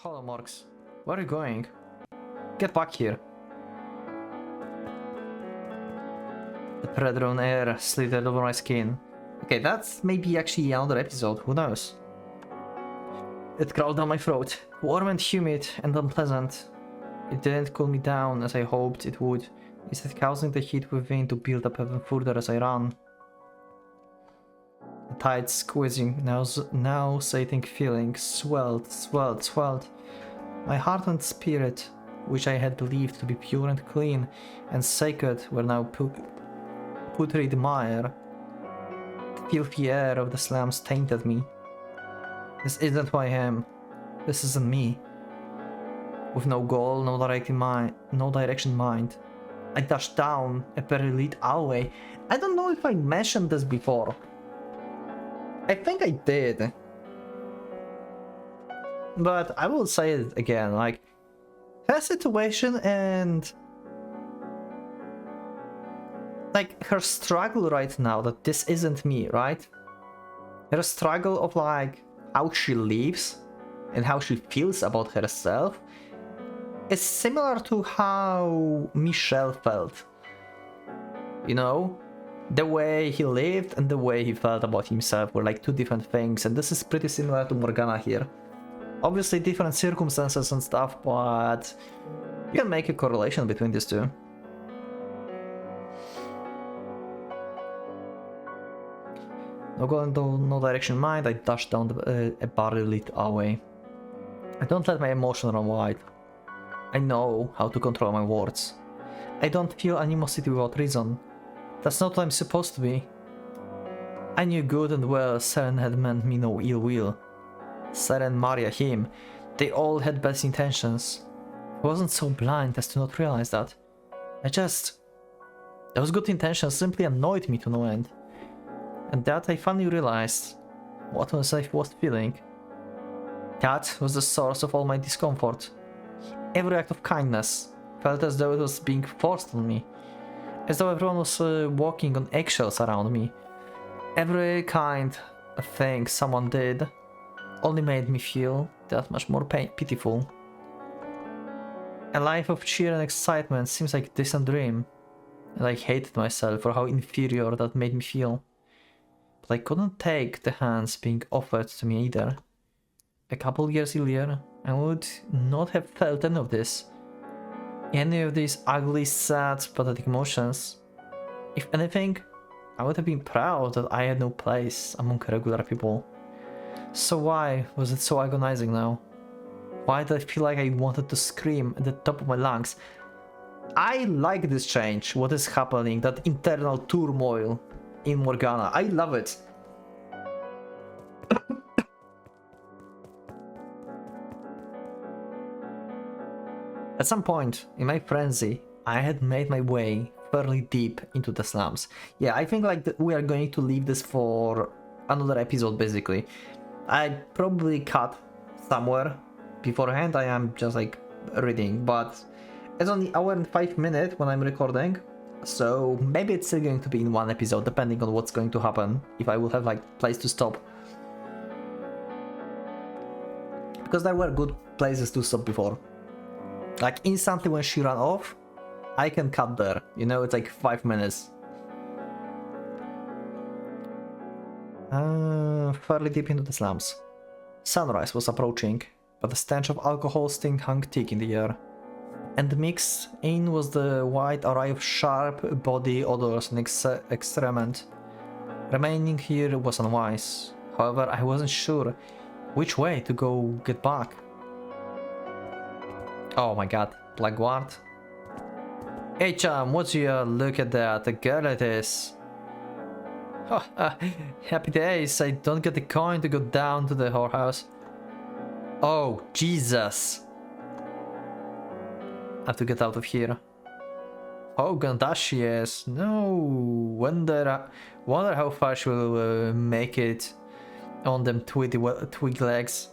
Hello, Morgs. Where are you going? Get back here. The Predron air slithered over my skin. Okay, that's maybe actually another episode, who knows? It crawled down my throat, warm and humid and unpleasant. It didn't cool me down as I hoped it would, instead causing the heat within to build up even further as I ran. A tight squeezing, nauseating feeling swelled. My heart and spirit, which I had believed to be pure and clean and sacred, were now putrid mire. The filthy air of the slums tainted me. This isn't who I am. This isn't me. With no goal, no direction in mind, I dashed down a very lit alleyway. I don't know if I mentioned this before. I think I did. But I will say it again, like, her situation and like her struggle right now, that this isn't me, right? Her struggle of like how she lives and how she feels about herself is similar to how Michel felt. You know? The way he lived and the way he felt about himself were like two different things, and this is pretty similar to Morgana here. Obviously different circumstances and stuff, but you can make a correlation between these two. No goal and no direction in mind, I dashed down a barely lit alleyway. I don't let my emotions run wild. I know how to control my words. I don't feel animosity without reason. That's not what I'm supposed to be. I knew good and well Seren had meant me no ill will. Seren, Maria, him, they all had best intentions. I wasn't so blind as to not realize that. Those good intentions simply annoyed me to no end. And that I finally realized what was I was feeling. That was the source of all my discomfort. Every act of kindness felt as though it was being forced on me. As though everyone was walking on eggshells around me. Every kind of thing someone did only made me feel that much more pitiful. A life of cheer and excitement seems like a distant dream, and I hated myself for how inferior that made me feel. But I couldn't take the hands being offered to me either. A couple years earlier, I would not have felt any of this. Any of these ugly, sad, pathetic emotions. If anything, I would have been proud that I had no place among regular people. So why was it so agonizing now? Why did I feel like I wanted to scream at the top of my lungs? I like this change, what is happening, that internal turmoil in Morgana. I love it. At some point in my frenzy, I had made my way fairly deep into the slums. Yeah, I think like we are going to leave this for another episode basically. I probably cut somewhere beforehand. I am just like reading, but it's only an hour and 5 minutes when I'm recording, so maybe it's still going to be in one episode depending on what's going to happen, if I will have like place to stop, because there were good places to stop before. Like instantly when she ran off, I can cut there, you know, it's like 5 minutes. Fairly deep into the slums. Sunrise was approaching, but the stench of alcohol still hung thick in the air. And mixed in was the wide array of sharp body odors and excrement. Remaining here was unwise. However, I wasn't sure which way to go get back. Oh my god, Blackguard. Hey chum, what's your look at that, the girl it is. Oh, happy days, I don't get the coin to go down to the whorehouse. Oh, Jesus. I have to get out of here. Oh, Ganda she is. No, wonder how far she will make it on them twig legs.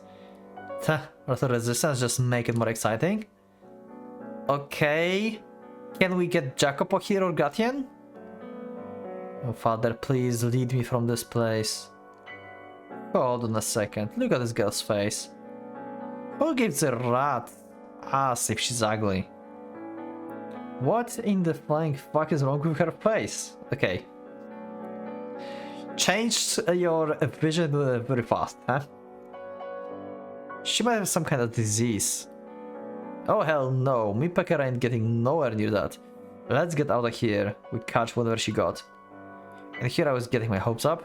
Or the resistance just make it more exciting. Okay. Can we get Jacopo here or Gratian? Oh, Father, please lead me from this place. Hold on a second. Look at this girl's face. Who gives a rat ass if she's ugly? What in the flying fuck is wrong with her face? Okay. Change your vision very fast, huh? She might have some kind of disease. Oh hell no, me Pecker ain't getting nowhere near that. Let's get out of here. We catch whatever she got. And here I was getting my hopes up.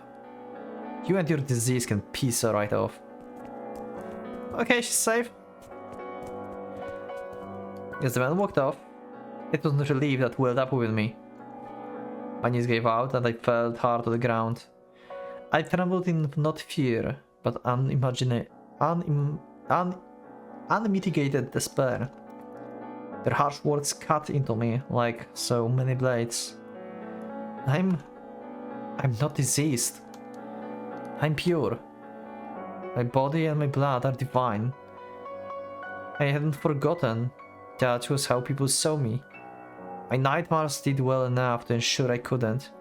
You and your disease can piss her right off. Okay, she's safe. As the man walked off, it was not relief that welled up within me. My knees gave out and I fell hard to the ground. I trembled in not fear, but unmitigated despair. Their harsh words cut into me like so many blades. I'm not diseased. I'm pure. My body and my blood are divine. I hadn't forgotten that was how people saw me. My nightmares did well enough to ensure I couldn't.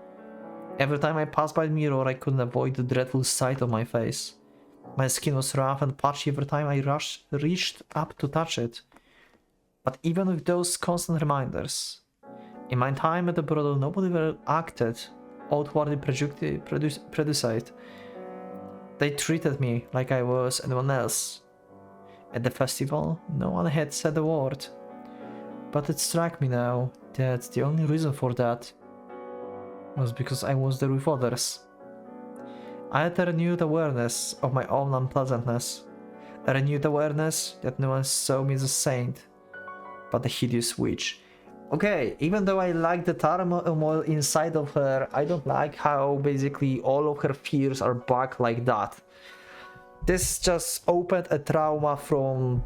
Every time I passed by the mirror, I couldn't avoid the dreadful sight of my face. My skin was rough and patchy every time I reached up to touch it. But even with those constant reminders, in my time at the brothel, nobody ever acted outwardly prejudiced. They treated me like I was anyone else. At the festival, no one had said a word. But it struck me now that the only reason for that was because I was there with others. I had a renewed awareness of my own unpleasantness. A renewed awareness that no one saw me as a saint, but a hideous witch. Okay, even though I like the turmoil inside of her, I don't like how basically all of her fears are back like that. This just opened a trauma from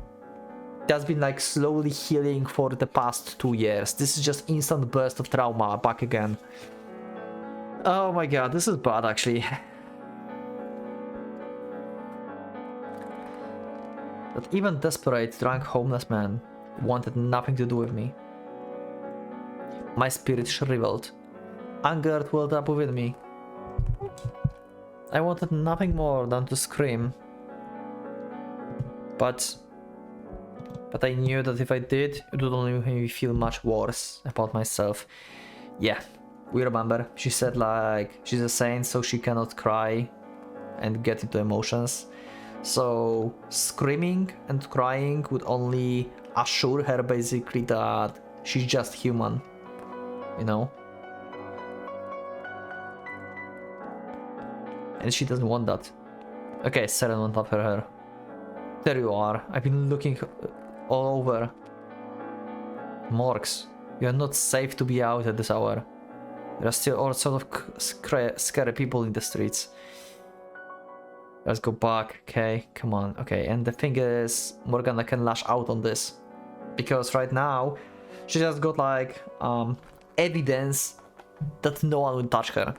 that's been like slowly healing for the past 2 years. This is just instant burst of trauma back again. Oh my god, this is bad actually. That even desperate, drunk homeless man wanted nothing to do with me. My spirit shriveled. Anger welled up within me. I wanted nothing more than to scream. But I knew that if I did, it would only make me feel much worse about myself. Yeah, we remember. She said like she's a saint, so she cannot cry and get into emotions. So screaming and crying would only assure her basically that she's just human, you know? And she doesn't want that. Okay, Seren went up her. There you are. I've been looking all over. Morgs, you're not safe to be out at this hour. There are still all sorts of scary people in the streets. Let's go back, okay? Come on, okay. And the thing is, Morgana can lash out on this. Because right now, she just got like evidence that no one will touch her.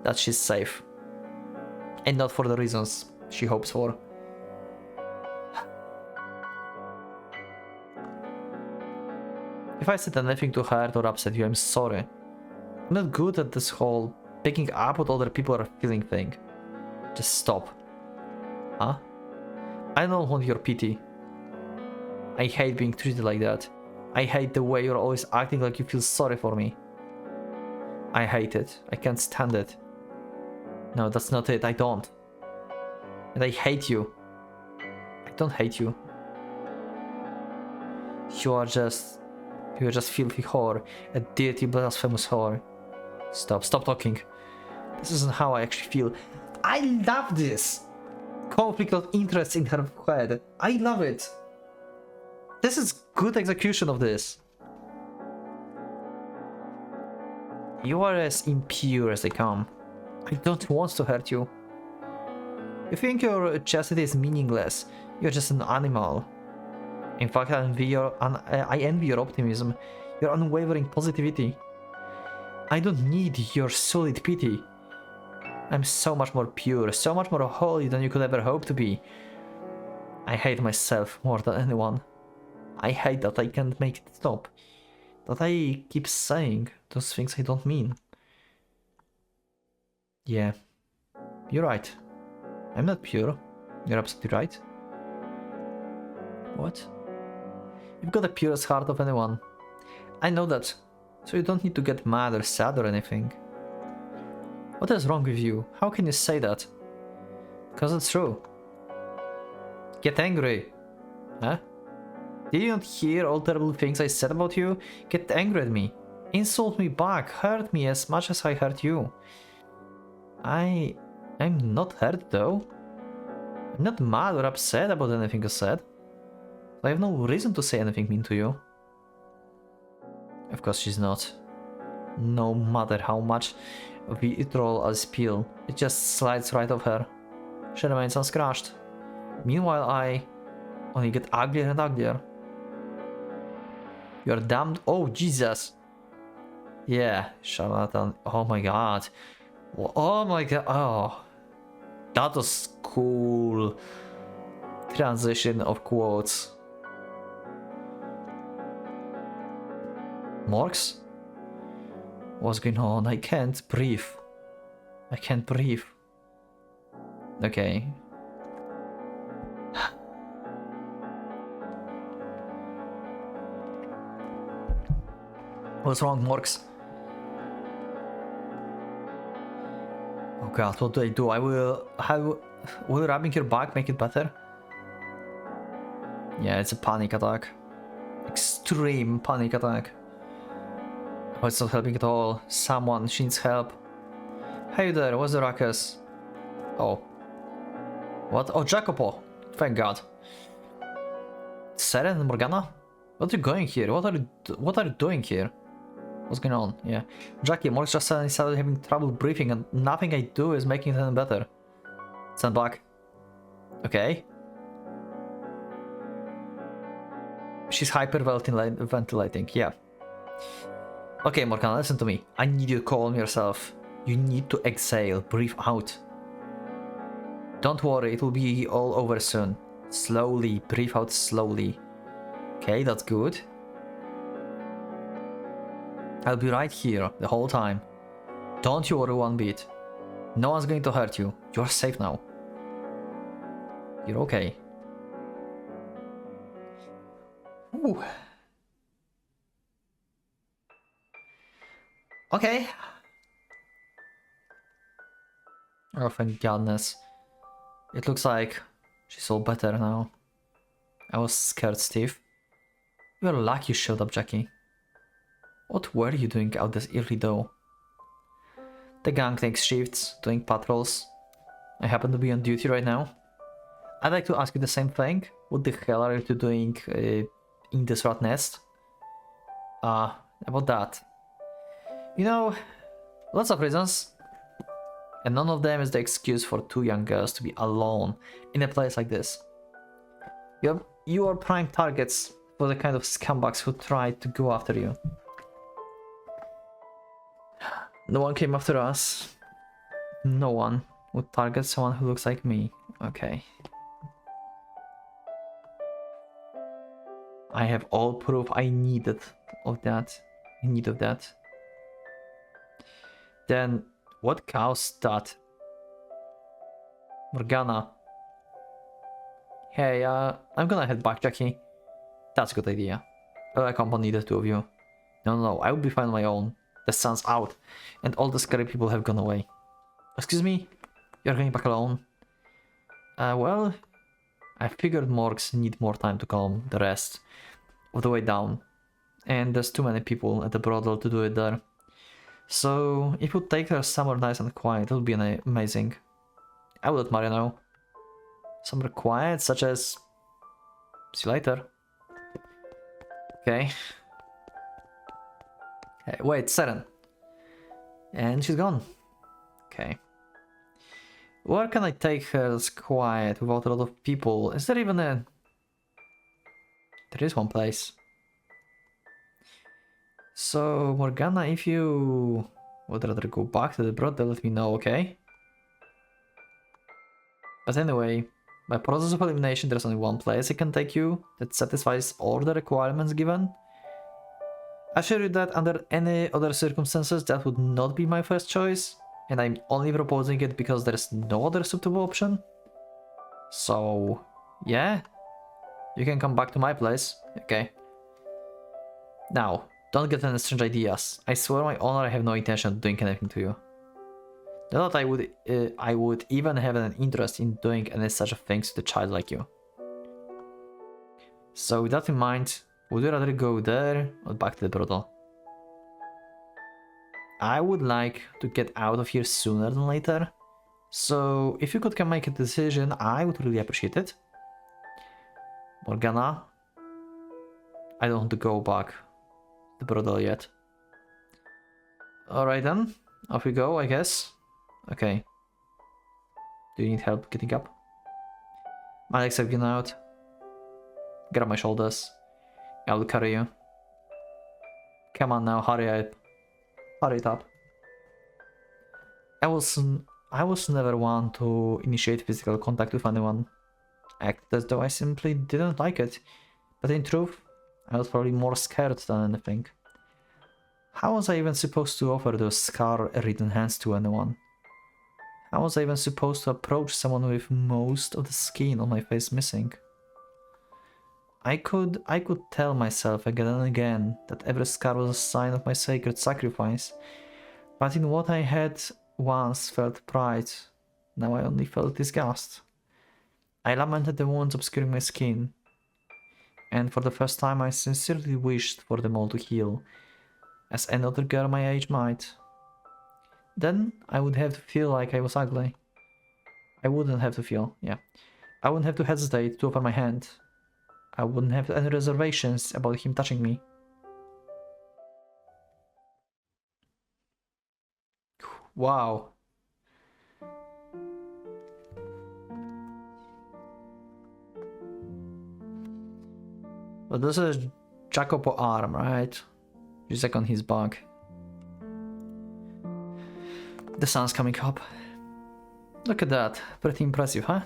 That she's safe. And not for the reasons she hopes for. If I said anything to hurt or upset you, I'm sorry. I'm not good at this whole picking up what other people are feeling thing. Just stop. Huh? I don't want your pity. I hate being treated like that. I hate the way you're always acting like you feel sorry for me. I hate it. I can't stand it. No, that's not it. I don't. And I hate you. I don't hate you. You're just filthy whore. A dirty, blasphemous whore. Stop talking. This isn't how I actually feel. I love this! Conflict of interest in her head. I love it. This is good execution of this. You are as impure as they come. I don't want to hurt you. You think your chastity is meaningless. You're just an animal. In fact, I envy your optimism, your unwavering positivity. I don't need your solid pity. I'm so much more pure, so much more holy than you could ever hope to be. I hate myself more than anyone. I hate that I can't make it stop. That I keep saying those things I don't mean. Yeah, you're right. I'm not pure. You're absolutely right. What? You've got the purest heart of anyone. I know that, so you don't need to get mad or sad or anything. What is wrong with you? How can you say that? Because it's true. Get angry. Huh? Did you not hear all terrible things I said about you? Get angry at me. Insult me back. Hurt me as much as I hurt you. I'm not hurt though. I'm not mad or upset about anything you said. I have no reason to say anything mean to you. Of course she's not. No matter how much vitriol I spill, it just slides right off her. She remains unscratched. Meanwhile I only get uglier and uglier. You're damned. Oh Jesus. Yeah, charlatan. Oh my god. Oh my god. Oh. That was cool. Transition of quotes. Morgs? What's going on? I can't breathe. I can't breathe. Okay. What's wrong, Morgs? Oh god, what do I do? Will rubbing your back make it better? Yeah, it's a panic attack. Extreme panic attack. Oh, it's not helping at all. Someone, she needs help. Hey there, what's the ruckus? Oh. What? Oh, Jacopo. Thank god. Seren and Morgana? What are you going here? What are you doing here? What's going on? Yeah. Jackie, Morgs just suddenly started having trouble breathing and nothing I do is making it any better. Stand back. Okay. She's hyperventilating, yeah. Okay, Morgana, listen to me. I need you to calm yourself. You need to exhale, breathe out. Don't worry, it will be all over soon. Slowly, breathe out slowly. Okay, that's good. I'll be right here the whole time. Don't you worry one bit. No one's going to hurt you. You're safe now. You're okay. Ooh. Okay. Oh, thank goodness. It looks like she's all better now. I was scared, Steve. You're lucky you showed up, Jackie. What were you doing out this early though? The gang takes shifts, doing patrols. I happen to be on duty right now. I'd like to ask you the same thing. What the hell are you two doing in this rat nest? About that. You know, lots of reasons. And none of them is the excuse for two young girls to be alone in a place like this. You are prime targets for the kind of scumbags who tried to go after you. No one came after us. No one would target someone who looks like me. Okay. I have all proof I needed of that. In need of that. Then what caused that? Morgana. Hey, I'm gonna head back, Jackie. That's a good idea. I'll accompany the two of you. No, I will be fine on my own. The sun's out, and all the scary people have gone away. Excuse me? You're going back alone? Well, I figured Morgs need more time to calm the rest of the way down. And there's too many people at the brothel to do it there. So, if you take her somewhere nice and quiet, it would be amazing. I will let Maria know. Somewhere quiet, such as... See you later. Okay. Hey, wait, Seren. And she's gone. Okay. Where can I take her that's quiet without a lot of people? Is there even a... There is one place. So, Morgana, if you would rather go back to the brothel, let me know, okay? But anyway, by process of elimination, there's only one place I can take you that satisfies all the requirements given. I assure you that under any other circumstances, that would not be my first choice, and I'm only proposing it because there's no other suitable option. So, yeah. You can come back to my place. Okay. Now, don't get any strange ideas. I swear my honor, I have no intention of doing anything to you. Not that I would even have an interest in doing any such things to a child like you. So with that in mind, would you rather go there or back to the brothel? I would like to get out of here sooner than later. So if you can make a decision, I would really appreciate it. Morgana, I don't want to go back to the brothel yet. Alright then, off we go, I guess. Okay. Do you need help getting up? My legs have given out. Grab my shoulders. I will carry you. Come on now, hurry up. Hurry it up. I was never one to initiate physical contact with anyone. I acted as though I simply didn't like it. But in truth, I was probably more scared than anything. How was I even supposed to offer those scar-ridden hands to anyone? How was I even supposed to approach someone with most of the skin on my face missing? I could tell myself again and again that every scar was a sign of my sacred sacrifice, but in what I had once felt pride, now I only felt disgust. I lamented the wounds obscuring my skin, and for the first time I sincerely wished for them all to heal, as any other girl my age might. Then I would have to feel like I was ugly. I wouldn't have to feel, yeah. I wouldn't have to hesitate to offer my hand. I wouldn't have any reservations about him touching me. Wow. But this is Jacopo arm, right? Just like on his back. The sun's coming up. Look at that. Pretty impressive, huh?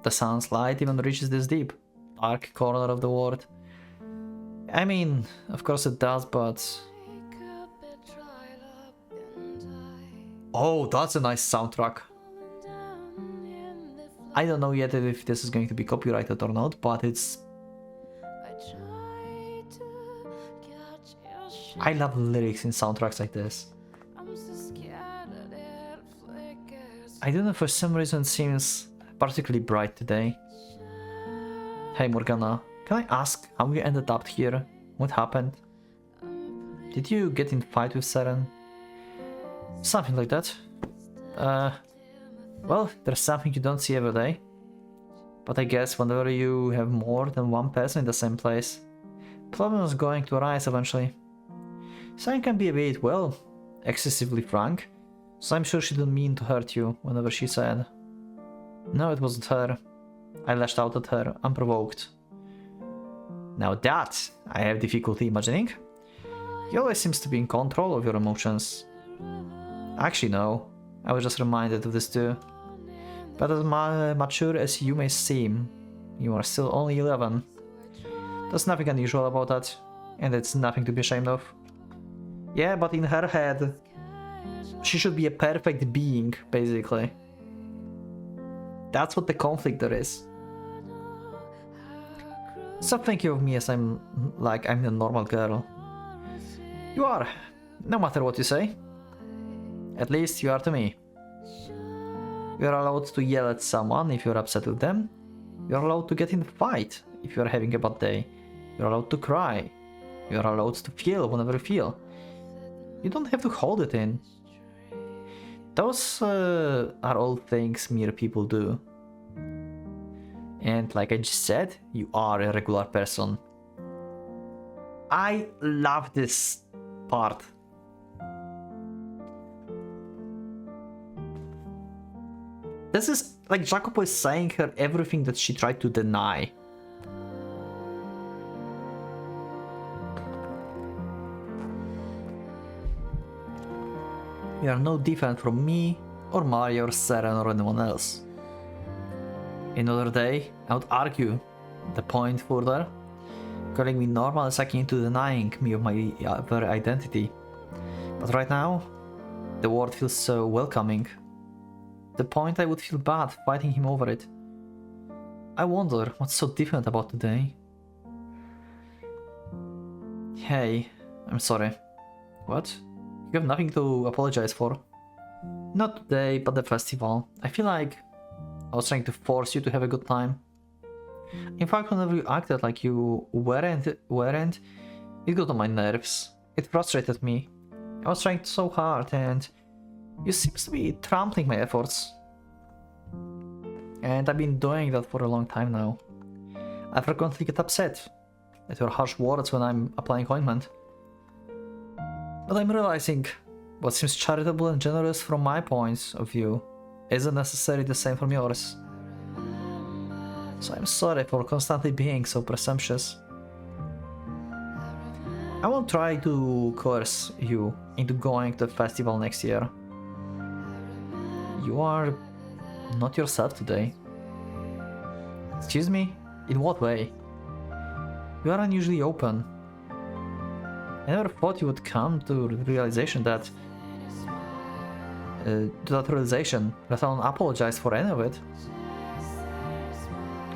The sun's light even reaches this deep, dark corner of the world. I mean, of course it does, but... Oh, that's a nice soundtrack. I don't know yet if this is going to be copyrighted or not, but it's... I love lyrics in soundtracks like this. I don't know, for some reason it seems particularly bright today. Hey Morgana, can I ask how you ended up here? What happened? Did you get in a fight with Seren? Something like that. Well, there's something you don't see every day. But I guess whenever you have more than one person in the same place, problems are going to arise eventually. Seren can be a bit, well, excessively frank, so I'm sure she didn't mean to hurt you whenever she said. No, it wasn't her. I lashed out at her, unprovoked. Now that I have difficulty imagining. He always seems to be in control of your emotions. Actually, no. I was just reminded of this too. But as mature as you may seem, you are still only 11. There's nothing unusual about that, and it's nothing to be ashamed of. Yeah, but in her head, she should be a perfect being, basically. That's what the conflict there is. Stop thinking of me as I'm a normal girl. You are, no matter what you say. At least you are to me. You are allowed to yell at someone if you're upset with them. You are allowed to get in a fight if you are having a bad day. You are allowed to cry. You are allowed to feel whenever you feel. You don't have to hold it in. Those are all things mere people do. And like I just said, you are a regular person. I love this part. This is like Jacopo is saying her everything that she tried to deny. You are no different from me, or Mario, or Seren, or anyone else. Another day, I would argue the point further, calling me normal is akin to denying me of my very identity. But right now, the world feels so welcoming. The point I would feel bad fighting him over it. I wonder what's so different about today. Hey, I'm sorry. What? You have nothing to apologize for. Not today, but the festival. I feel like I was trying to force you to have a good time. In fact, whenever you acted like you weren't, it got on my nerves. It frustrated me. I was trying so hard and you seem to be trampling my efforts. And I've been doing that for a long time now. I frequently get upset at your harsh words when I'm applying ointment. But I'm realizing what seems charitable and generous from my point of view isn't necessarily the same from yours. So I'm sorry for constantly being so presumptuous. I won't try to coerce you into going to the festival next year. You are not yourself today. Excuse me? In what way? You are unusually open. I never thought you would come to the realization that let alone apologize for any of it.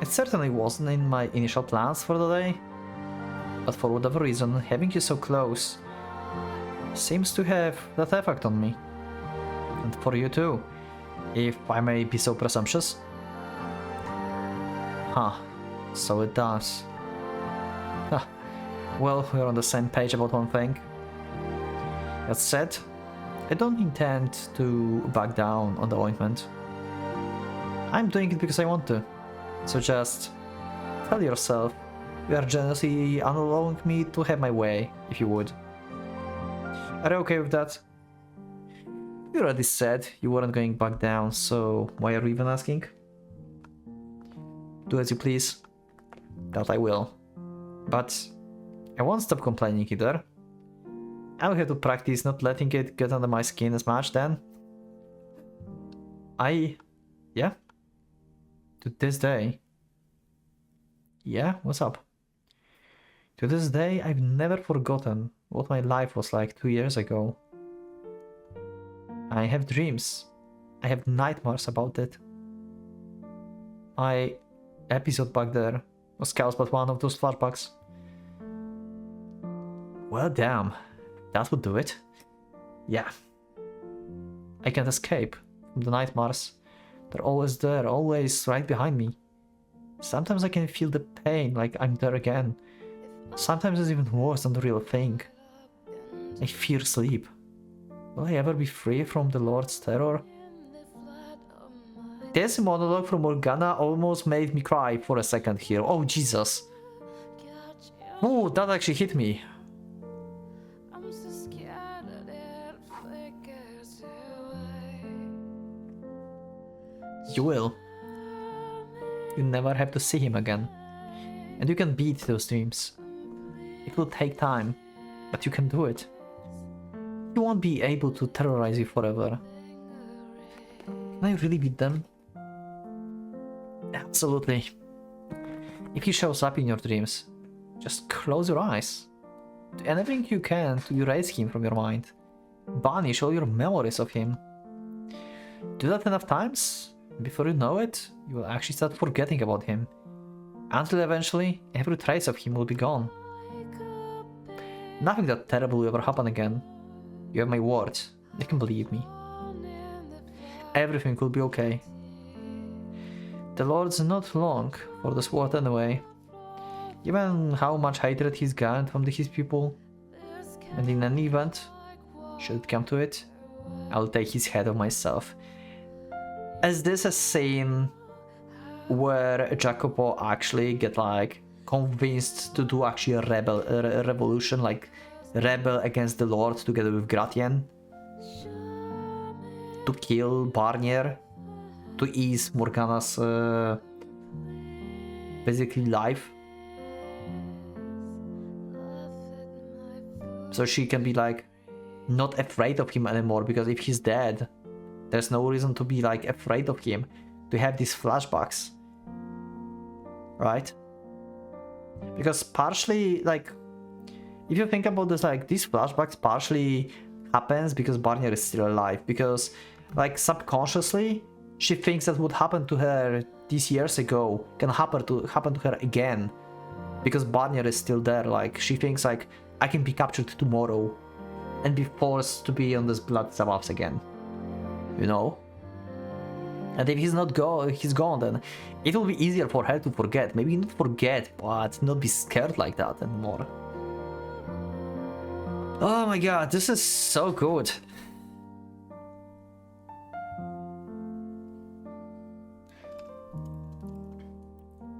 It certainly wasn't in my initial plans for the day, but for whatever reason, having you so close seems to have that effect on me. And for you too, if I may be so presumptuous. Huh, so it does. Huh. Well, we're on the same page about one thing. That said, I don't intend to back down on the ointment. I'm doing it because I want to. So just tell yourself you are generously allowing me to have my way, if you would. Are you okay with that? You already said you weren't going back down, so why are you even asking? Do as you please. That I will. But I won't stop complaining either. I'll have to practice not letting it get under my skin as much then. Yeah? To this day. Yeah, what's up? To this day, I've never forgotten what my life was like 2 years ago. I have dreams. I have nightmares about it. My episode back there was caused by one of those flashbacks. Well, damn. That would do it. Yeah. I can't escape from the nightmares. They're always there, always right behind me. Sometimes I can feel the pain, like I'm there again. Sometimes it's even worse than the real thing. I fear sleep. Will I ever be free from the Lord's terror? This monologue from Morgana almost made me cry for a second here. Oh, Jesus. Oh, that actually hit me. You will. You never have to see him again. And you can beat those dreams. It will take time, but you can do it. He won't be able to terrorize you forever. Can I really beat them? Absolutely. If he shows up in your dreams, just close your eyes. Do anything you can to erase him from your mind. Banish all your memories of him. Do that enough times, before you know it, you will actually start forgetting about him. Until eventually, every trace of him will be gone. Nothing that terrible will ever happen again. You have my word, you can believe me. Everything will be okay. The Lord's not long for this world anyway. Given how much hatred he's gained from his people. And in any event, should it come to it, I'll take his head off myself. Is this a scene where Jacopo actually get like convinced to do actually a revolution, like rebel against the Lord together with Gratien? To kill Barnier? To ease Morgana's basically life? So she can be like not afraid of him anymore, because if he's dead, there's no reason to be like afraid of him, to have these flashbacks, right? Because partially, like, if you think about this, like, these flashbacks partially happens because Barnier is still alive, because like subconsciously she thinks that what happened to her these years ago can happen to her again. Because Barnier is still there, like, she thinks, like, I can be captured tomorrow and be forced to be on this blood sabbaths again. You know? And if he's gone, then it will be easier for her to forget. Maybe not forget, but not be scared like that anymore. Oh my god, this is so good.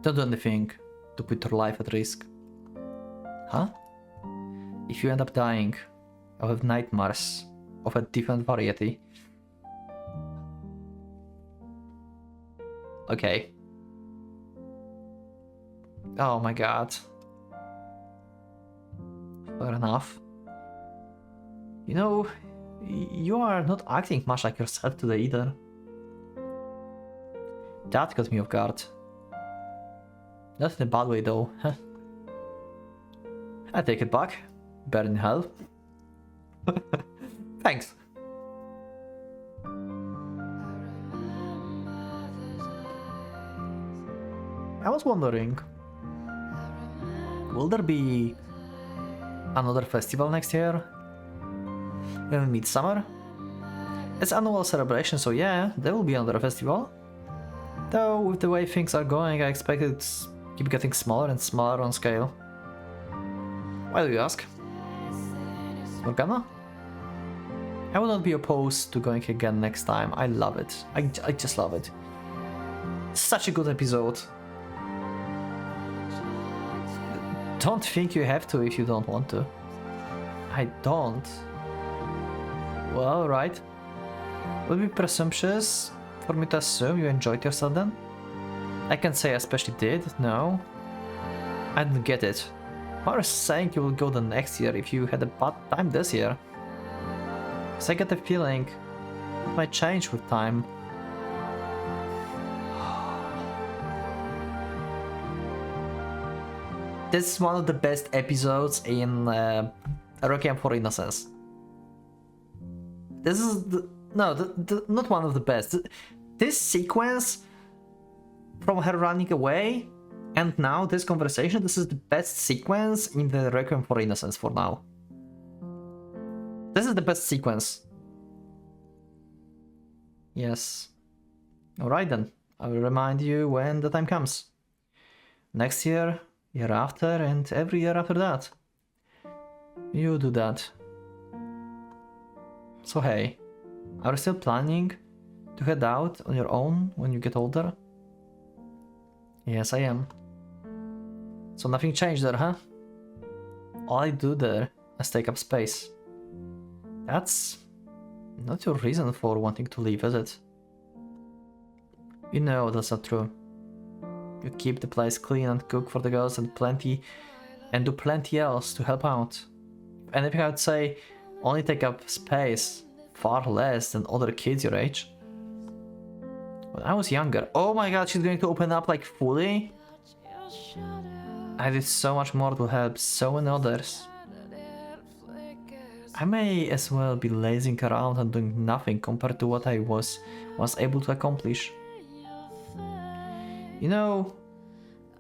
Don't do anything to put your life at risk. Huh? If you end up dying, I'll have nightmares of a different variety. Okay. Oh my god. Fair enough. You know, you are not acting much like yourself today either. That got me off guard. Not in a bad way though. I take it back. Burn in hell. Thanks. I was wondering, will there be another festival next year? In Midsummer? It's annual celebration, so yeah, there will be another festival. Though with the way things are going, I expect it to keep getting smaller and smaller on scale. Why do you ask? Morgana? I will not be opposed to going again next time. I love it. I just love it. Such a good episode. Don't think you have to if you don't want to. I don't. Well, right. Would it be presumptuous for me to assume you enjoyed yourself then? I can't say I especially did, no. I don't get it. Why are you saying you will go the next year if you had a bad time this year? Because I get the feeling it might change with time. This is one of the best episodes in Requiem for Innocence. This is not one of the best. This sequence from her running away and now this conversation, this is the best sequence in the Requiem for Innocence for now. This is the best sequence. Yes. Alright then, I will remind you when the time comes. Next year, year after, and every year after that. You do that. So hey, are you still planning to head out on your own when you get older? Yes, I am. So nothing changed there, huh? All I do there is take up space. That's not your reason for wanting to leave, is it? You know that's not true. You keep the place clean and cook for the girls and do plenty else to help out. If anything, I would say only take up space far less than other kids your age. When I was younger, oh my god, she's going to open up like fully? I did so much more to help so many others. I may as well be lazing around and doing nothing compared to what I was able to accomplish. You know,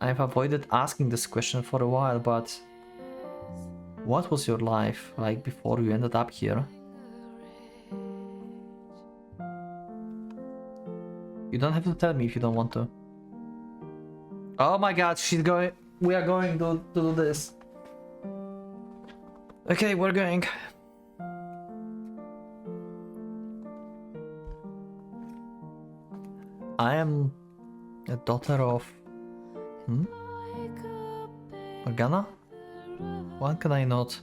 I've avoided asking this question for a while, but what was your life like before you ended up here? You don't have to tell me if you don't want to. Oh my god, we are going to do this. Okay, we're going. I am a daughter of... Morgana? Why can I not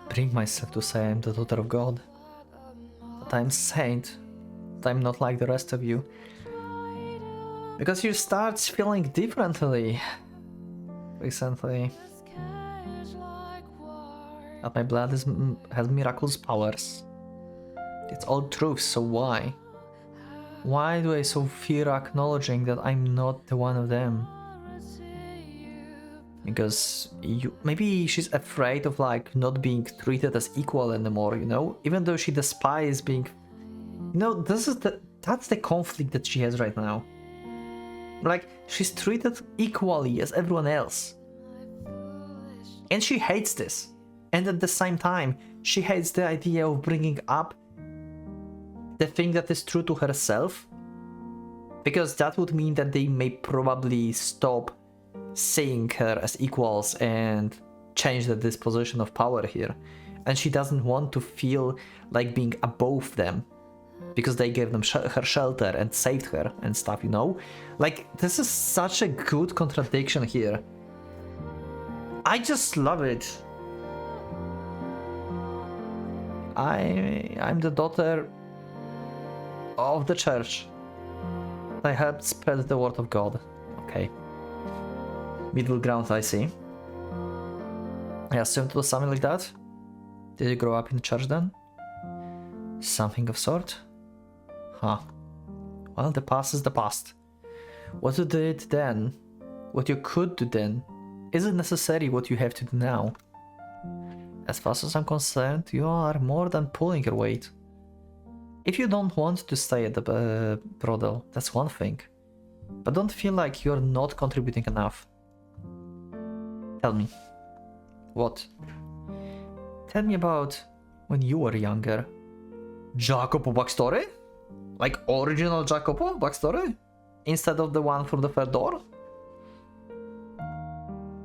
bring myself to say I'm the daughter of God? That I'm saint, that I'm not like the rest of you. Because you start feeling differently recently. That my blood has miraculous powers. It's all truth, so why? Why do I so fear acknowledging that I'm not the one of them? Because maybe she's afraid of like not being treated as equal anymore, you know? Even though she despises being... You know, that's the conflict that she has right now. Like, she's treated equally as everyone else. And she hates this. And at the same time, she hates the idea of bringing up the thing that is true to herself. Because that would mean that they may probably stop seeing her as equals and change the disposition of power here. And she doesn't want to feel like being above them because they gave them her shelter and saved her and stuff, you know? Like, this is such a good contradiction here. I just love it. I'm the daughter of the church. I helped spread the word of God. Okay. Middle ground, I see. I assumed it was something like that. Did you grow up in the church then? Something of sort? Huh. Well, the past is the past. What you did then, what you could do then, isn't necessarily what you have to do now. As far as I'm concerned, you are more than pulling your weight. If you don't want to stay at the brothel, that's one thing. But don't feel like you're not contributing enough. Tell me. What? Tell me about when you were younger. Jacopo backstory? Like original Jacopo backstory? Instead of the one from the third door?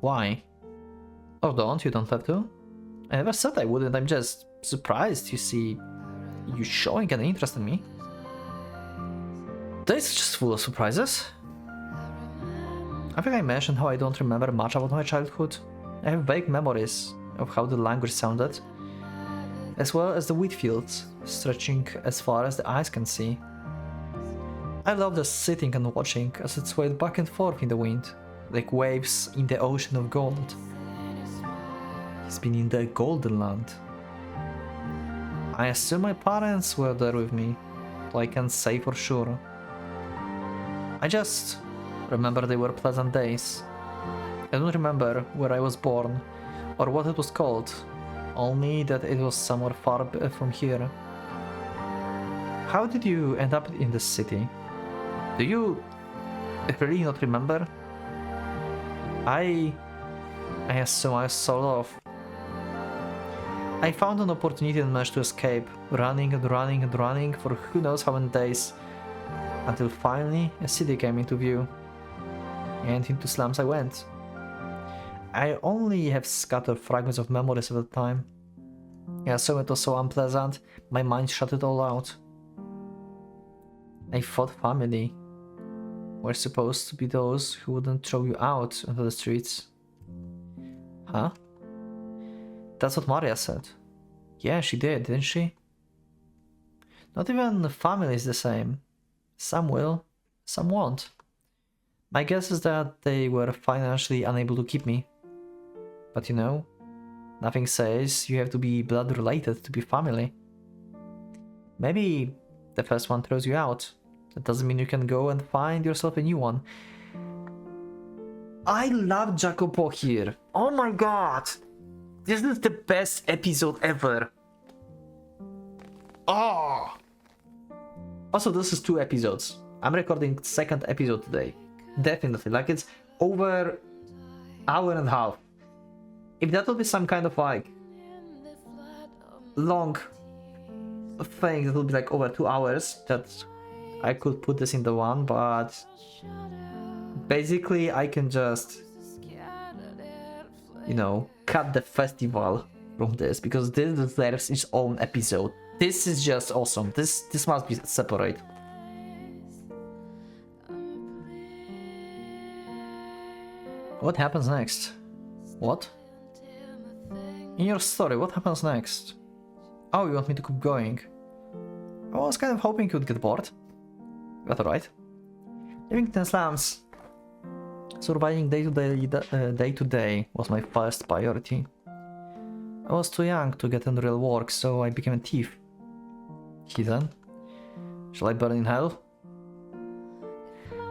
Why? Or don't, you don't have to. I never said I wouldn't, I'm just surprised to see you showing an interest in me. This is just full of surprises. I think I mentioned how I don't remember much about my childhood. I have vague memories of how the language sounded, as well as the wheat fields stretching as far as the eyes can see. I loved just sitting and watching as it swayed back and forth in the wind, like waves in the ocean of gold. He's been in the golden land. I assume my parents were there with me, so I can say for sure. I just remember they were pleasant days. I don't remember where I was born or what it was called, only that it was somewhere far from here. How did you end up in this city? Do you really not remember? I assume I was sold off. I found an opportunity and managed to escape, running and running and running for who knows how many days, until finally a city came into view, and into slums I went. I only have scattered fragments of memories of the time. I assume it was so unpleasant, my mind shut it all out. I thought family were supposed to be those who wouldn't throw you out onto the streets. Huh? That's what Maria said. Yeah, she did, didn't she? Not even the family is the same. Some will, some won't. My guess is that they were financially unable to keep me. But you know, nothing says you have to be blood related to be family. Maybe the first one throws you out. That doesn't mean you can go and find yourself a new one. I love Jacopo here. Oh my god! This is the best episode ever. Oh! Also, this is 2 episodes. I'm recording second episode today. Definitely, like it's over hour and a half. If that would be some kind of like long thing, that would be like over 2 hours, that I could put this into one, but basically I can just, you know, cut the festival from this, because this deserves its own episode. This is just awesome. This must be separate. What happens next? What? In your story, what happens next? Oh, you want me to keep going? I was kind of hoping you would get bored. That's alright. Living in the slums, surviving day to day was my first priority. I was too young to get into real work, so I became a thief. Heathen. Shall I burn in hell?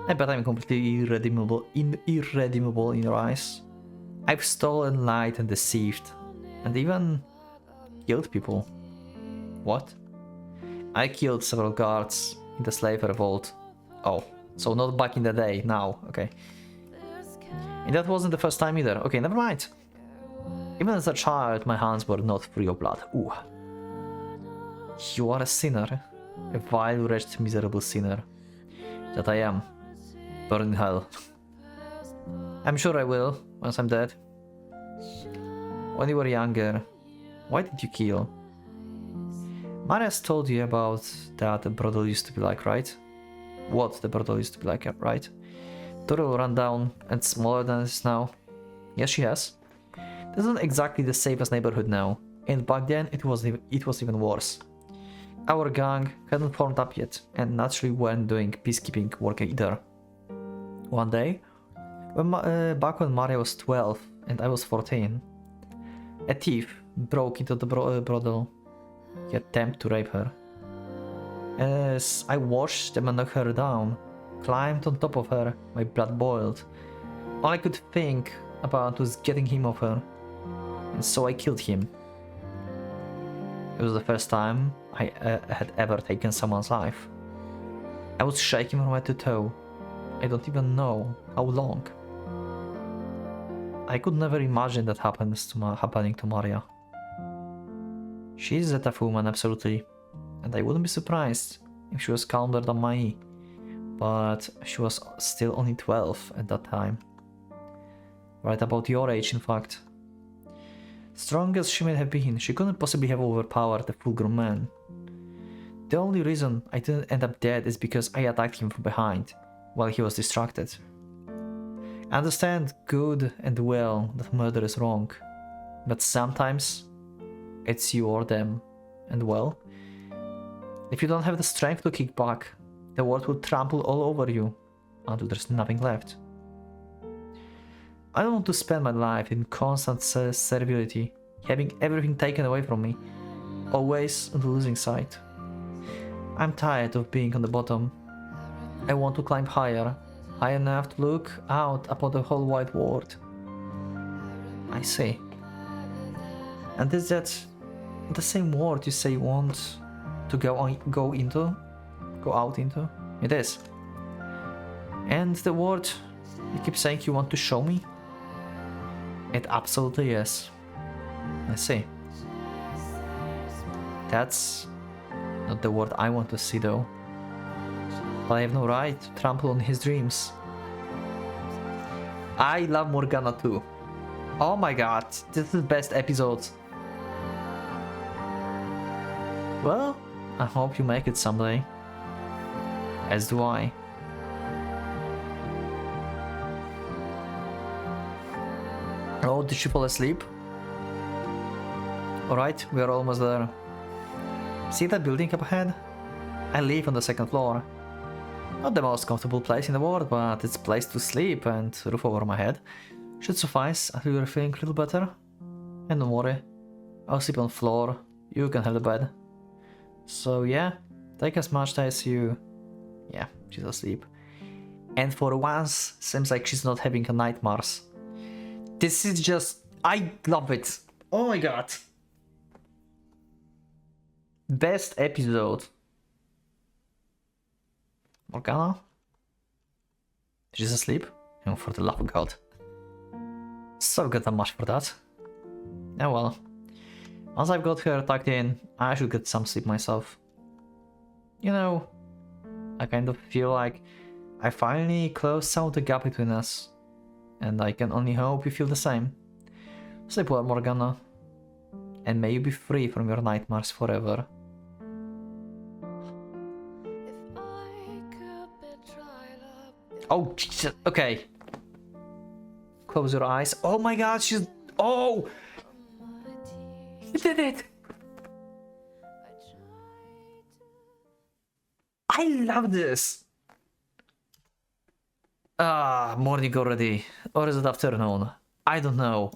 I bet I'm completely irredeemable in your eyes. I've stolen, lied and deceived, and even killed people. What? I killed several guards in the slave revolt. Oh, So not back in the day, now, okay. And that wasn't the first time either. Okay, never mind. Even as a child, my hands were not free of blood. Ooh. You are a sinner. A vile, wretched, miserable sinner. That I am. Burn in hell. I'm sure I will, once I'm dead. When you were younger, why did you kill? Maria's told you about that the brothel used to be like, right? What the brothel used to be like, right? Totally run down and smaller than it is now. Yes, she has. This isn't exactly the safest neighborhood now, and back then it was even worse. Our gang hadn't formed up yet, and naturally weren't doing peacekeeping work either. One day, back when Maria was 12 and I was 14, a thief broke into the brothel. He attempted to rape her. As I watched them knock her down, climbed on top of her, my blood boiled. All I could think about was getting him off her, and so I killed him. It was the first time I had ever taken someone's life. I was shaking from head to toe. I don't even know how long. I could never imagine that happening to Maria. She's a tough woman, absolutely, and I wouldn't be surprised if she was calmer than me, but she was still only 12 at that time. Right about your age, in fact. Strong as she may have been, she couldn't possibly have overpowered a full-grown man. The only reason I didn't end up dead is because I attacked him from behind, while he was distracted. I understand good and well that murder is wrong, but sometimes it's you or them, and well, if you don't have the strength to kick back, the world will trample all over you until there's nothing left. I don't want to spend my life in constant servility, having everything taken away from me, always on the losing side. I'm tired of being on the bottom. I want to climb higher, high enough to look out upon the whole wide world. I see. And is that the same world you say you want to go out into? It is. And the world you keep saying you want to show me? It absolutely is. I see. That's not the world I want to see, though. But I have no right to trample on his dreams. I love Morgana too. Oh my god, this is the best episode. Well, I hope you make it someday. As do I. Oh, did she fall asleep? Alright, we are almost there. See that building up ahead? I live on the second floor. Not the most comfortable place in the world, but it's a place to sleep and roof over my head should suffice until you're feeling a little better. And don't worry, I'll sleep on the floor, you can have the bed. So yeah, take as much time as you... Yeah, she's asleep. And for once, seems like she's not having nightmares. This is just... I love it. Oh my god. Best episode. Morgana? She's asleep? Oh, for the love of God. So get that much for that. Oh well. Once I've got her tucked in, I should get some sleep myself. You know, I kind of feel like I finally closed some of the gap between us. And I can only hope you feel the same. Sleep well, Morgana. And may you be free from your nightmares forever. Oh, Jesus. Okay. Close your eyes. Oh my god, she's... Oh! She did it! I love this! Morning already. Or is it afternoon? I don't know.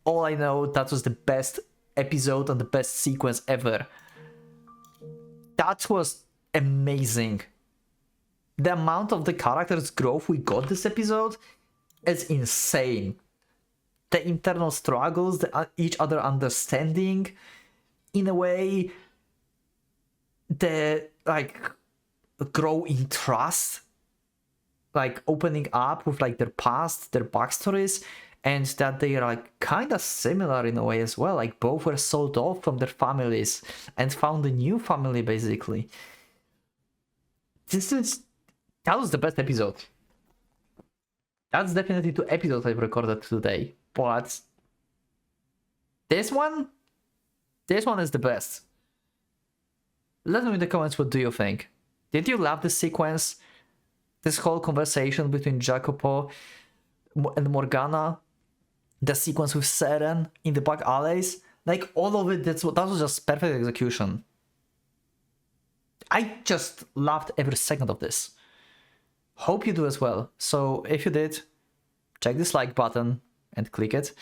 All I know, that was the best episode and the best sequence ever. That was amazing. The amount of the character's growth we got this episode is insane. The internal struggles, each other understanding, in a way, the like grow in trust like opening up with like their past, their backstories, and that they are like kind of similar in a way as well. Like both were sold off from their families and found a new family basically. That was the best episode. That's definitely 2 episodes I've recorded today, but this one is the best. Let me know in the comments, what do you think? Did you love this sequence? This whole conversation between Jacopo and Morgana? The sequence with Seren in the back alleys? Like all of it, that was just perfect execution. I just loved every second of this. Hope you do as well. So if you did, check this like button and click it.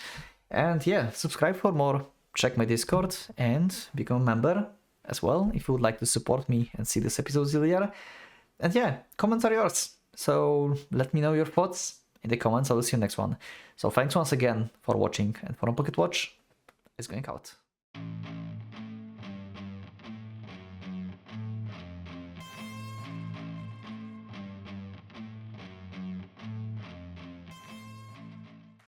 And yeah, subscribe for more. Check my Discord and become a member as well if you would like to support me and see this episode earlier. And yeah, comments are yours. So let me know your thoughts in the comments. I will see you next one. So thanks once again for watching, and for Pocket Watch is going out.